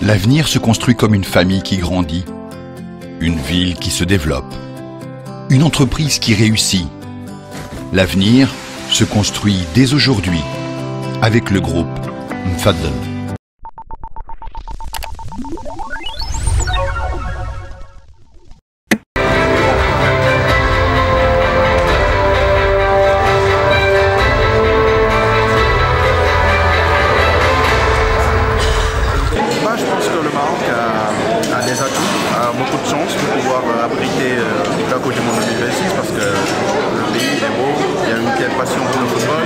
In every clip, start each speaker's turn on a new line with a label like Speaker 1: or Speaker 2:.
Speaker 1: L'avenir se construit comme une famille qui grandit, une ville qui se développe, une entreprise qui réussit. L'avenir se construit dès aujourd'hui avec le groupe Mfaddel.
Speaker 2: Je pense que le Maroc a des atouts, a beaucoup de chance pour pouvoir abriter la Coupe du Monde 2026 parce que le pays est beau, il y a une telle passion pour le football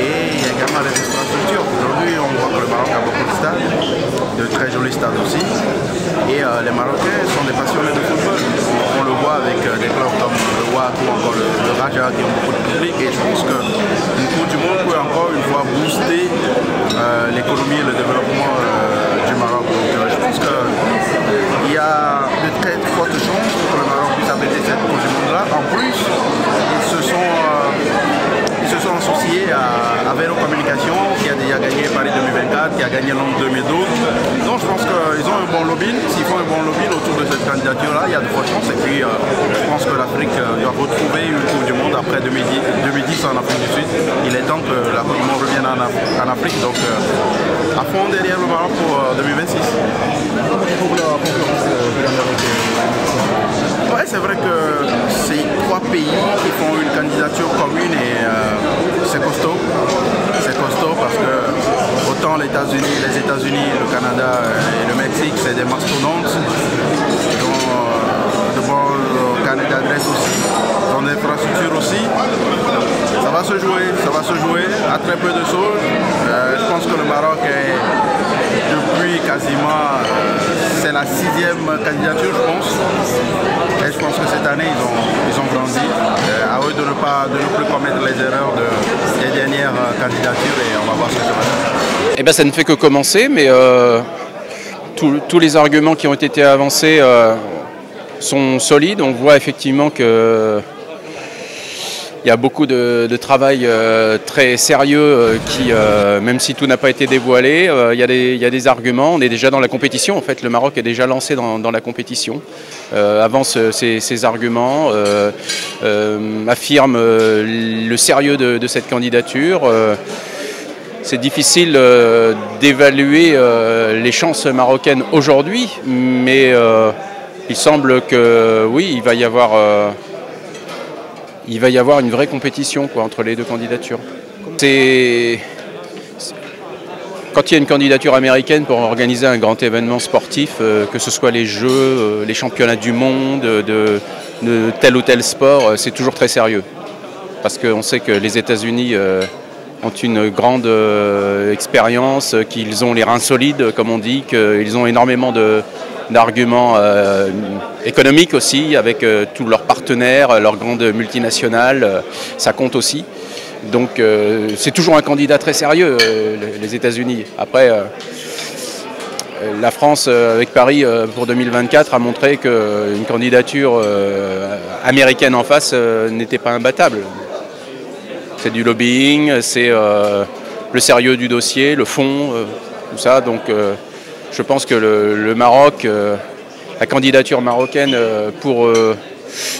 Speaker 2: et il y a également les infrastructures. Aujourd'hui, on voit que le Maroc a beaucoup de stades, de très jolis stades aussi, et les Marocains sont des passionnés de football. On le voit avec des clubs comme le WAC ou encore le Raja qui ont beaucoup de public, et je pense qu'une Coupe du Monde peut encore une fois booster l'économie et le développement du Maroc. Donc je pense qu'il y a de très fortes chances pour que le Maroc puisse abriter cette Coupe du Monde-là. En plus, ils se sont associés à Vero Communication, qui a déjà gagné Paris 2024, qui a gagné Londres 2012. Donc je pense qu'ils ont un bon lobbying. S'ils font un bon lobbying autour de cette candidature-là, il y a de fortes chances. Et puis je pense que l'Afrique doit retrouver une Coupe du Monde après 2010 en Afrique du Sud. Il est temps que la Coupe du Monde revienne en Afrique. Donc à fond derrière le Maroc pour 2026.
Speaker 3: Pour la conférence de l'Amérique.
Speaker 2: Ouais, c'est vrai que c'est trois pays qui font une candidature commune et c'est costaud. C'est costaud parce que autant les États-Unis, le Canada et le Mexique, c'est des mastodontes. Devant le Canada adresse aussi, dans l'infrastructure aussi. Ça va se jouer à très peu de choses. Je pense que le Maroc est depuis quasiment, c'est la 6e candidature je pense. Et je pense que cette année ils ont grandi. À eux de ne plus commettre les erreurs des dernières candidatures et on va voir ce que ça va faire.
Speaker 4: Eh bien ça ne fait que commencer, mais tous les arguments qui ont été avancés sont solides. On voit effectivement que il y a beaucoup de travail très sérieux qui, même si tout n'a pas été dévoilé, il y a des arguments. On est déjà dans la compétition. En fait, le Maroc est déjà lancé dans la compétition. Avance ses arguments, affirme le sérieux de cette candidature. C'est difficile d'évaluer les chances marocaines aujourd'hui, mais il semble que oui, il va y avoir une vraie compétition entre les deux candidatures. Quand il y a une candidature américaine pour organiser un grand événement sportif, que ce soit les Jeux, les championnats du monde, de tel ou tel sport, c'est toujours très sérieux. Parce qu'on sait que les États-Unis ont une grande expérience, qu'ils ont les reins solides, comme on dit, qu'ils ont énormément d'arguments économiques aussi, avec tous leurs partenaires, leurs grandes multinationales, ça compte aussi. Donc c'est toujours un candidat très sérieux, les États-Unis. Après, la France, avec Paris pour 2024, a montré qu'une candidature américaine en face n'était pas imbattable. C'est du lobbying, c'est le sérieux du dossier, le fond, tout ça. Donc je pense que le Maroc, la candidature marocaine pour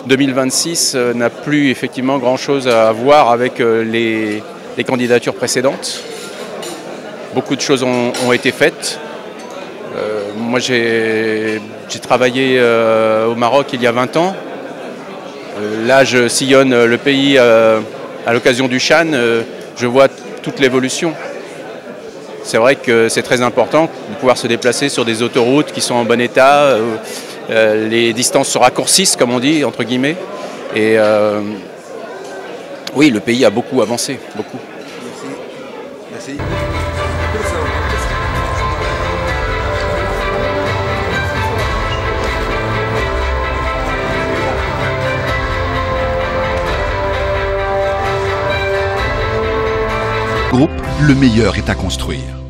Speaker 4: 2026 n'a plus effectivement grand-chose à voir avec les candidatures précédentes. Beaucoup de choses ont été faites. Moi, j'ai travaillé au Maroc il y a 20 ans. Là, je sillonne le pays à l'occasion du Chan. Je vois toute l'évolution. C'est vrai que c'est très important de pouvoir se déplacer sur des autoroutes qui sont en bon état. Les distances se raccourcissent, comme on dit, entre guillemets. Et oui, le pays a beaucoup avancé, beaucoup.
Speaker 3: Merci.
Speaker 1: Groupe, le meilleur est à construire.